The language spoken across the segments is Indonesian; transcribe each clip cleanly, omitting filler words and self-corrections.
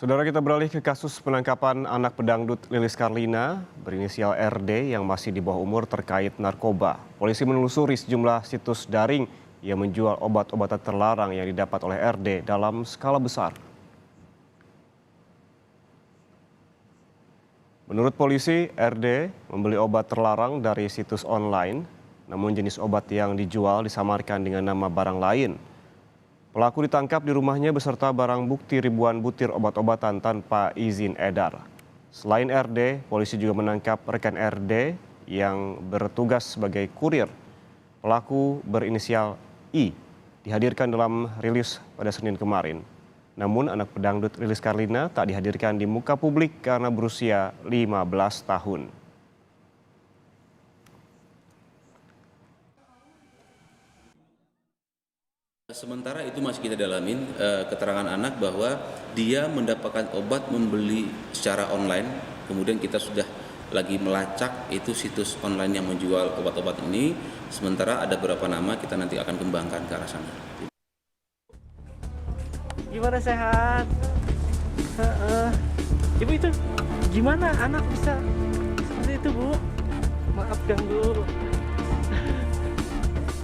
Saudara, kita beralih ke kasus penangkapan anak pedangdut Lilis Karlina berinisial RD yang masih di bawah umur terkait narkoba. Polisi menelusuri sejumlah situs daring yang menjual obat-obatan terlarang yang didapat oleh RD dalam skala besar. Menurut polisi, RD membeli obat terlarang dari situs online, namun jenis obat yang dijual disamarkan dengan nama barang lain. Pelaku ditangkap di rumahnya beserta barang bukti ribuan butir obat-obatan tanpa izin edar. Selain RD, polisi juga menangkap rekan RD yang bertugas sebagai kurir. Pelaku berinisial I dihadirkan dalam rilis pada Senin kemarin. Namun anak pedangdut Lilis Karlina tak dihadirkan di muka publik karena berusia 15 tahun. Sementara itu masih kita dalamin keterangan anak bahwa dia mendapatkan obat membeli secara online. Kemudian kita sudah lagi melacak itu situs online yang menjual obat-obat ini. Sementara ada beberapa nama kita nanti akan kembangkan ke arah sana. Gimana, sehat? Ibu, itu gimana anak bisa seperti itu, Bu? Maaf ganggu.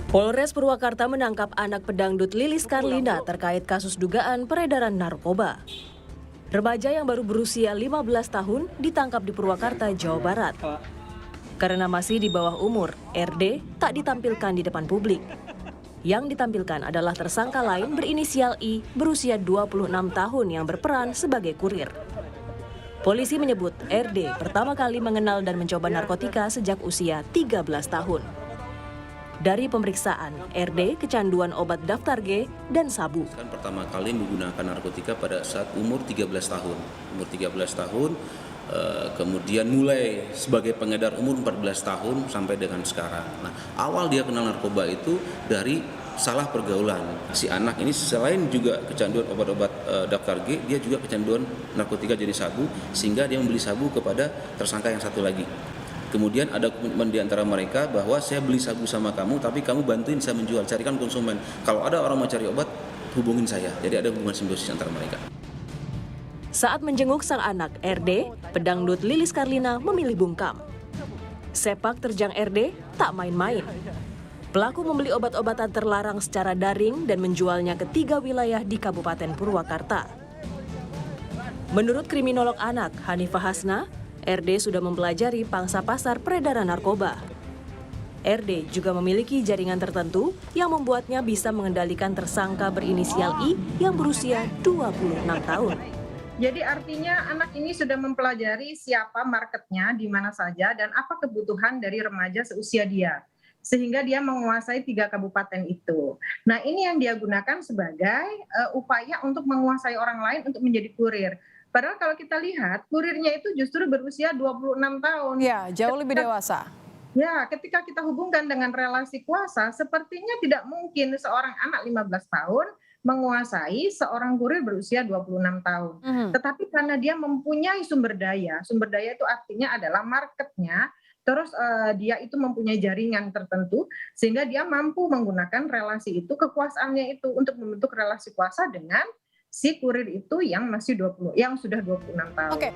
Polres Purwakarta menangkap anak pedangdut Lilis Karlina terkait kasus dugaan peredaran narkoba. Remaja yang baru berusia 15 tahun ditangkap di Purwakarta, Jawa Barat. Karena masih di bawah umur, RD tak ditampilkan di depan publik. Yang ditampilkan adalah tersangka lain berinisial I berusia 26 tahun yang berperan sebagai kurir. Polisi menyebut RD pertama kali mengenal dan mencoba narkotika sejak usia 13 tahun. Dari pemeriksaan, RD kecanduan obat daftar G dan sabu. Pertama kali menggunakan narkotika pada saat umur 13 tahun. Umur 13 tahun, kemudian mulai sebagai pengedar umur 14 tahun sampai dengan sekarang. Nah, awal dia kenal narkoba itu dari salah pergaulan. Si anak ini selain juga kecanduan obat-obat daftar G, dia juga kecanduan narkotika jenis sabu, sehingga dia membeli sabu kepada tersangka yang satu lagi. Kemudian ada komitmen di antara mereka bahwa saya beli sabu sama kamu, tapi kamu bantuin saya menjual, carikan konsumen. Kalau ada orang mau cari obat, hubungin saya. Jadi ada hubungan simbiosis antara mereka. Saat menjenguk sang anak, RD, pedangdut Lilis Karlina memilih bungkam. Sepak terjang RD tak main-main. Pelaku membeli obat-obatan terlarang secara daring dan menjualnya ke 3 wilayah di Kabupaten Purwakarta. Menurut kriminolog anak Hanifah Hasna, RD sudah mempelajari pangsa pasar peredaran narkoba. RD juga memiliki jaringan tertentu yang membuatnya bisa mengendalikan tersangka berinisial I yang berusia 26 tahun. Jadi artinya anak ini sudah mempelajari siapa marketnya di mana saja dan apa kebutuhan dari remaja seusia dia. Sehingga dia menguasai 3 kabupaten itu. Nah, ini yang dia gunakan sebagai upaya untuk menguasai orang lain untuk menjadi kurir. Padahal kalau kita lihat, kurirnya itu justru berusia 26 tahun. Ya, jauh lebih dewasa. Ya, ketika kita hubungkan dengan relasi kuasa, sepertinya tidak mungkin seorang anak 15 tahun menguasai seorang kurir berusia 26 tahun. Tetapi karena dia mempunyai sumber daya itu artinya adalah marketnya, terus dia itu mempunyai jaringan tertentu, sehingga dia mampu menggunakan relasi itu, kekuasaannya itu untuk membentuk relasi kuasa dengan si kurir itu yang sudah 26 tahun. Oke.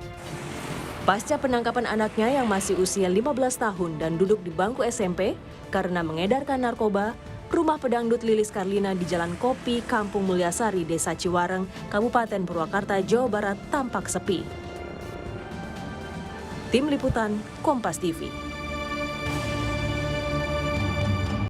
Pasca penangkapan anaknya yang masih usia 15 tahun dan duduk di bangku SMP karena mengedarkan narkoba, rumah pedangdut Lilis Karlina di Jalan Kopi, Kampung Mulyasari, Desa Ciwareng, Kabupaten Purwakarta, Jawa Barat tampak sepi. Tim Liputan, Kompas TV.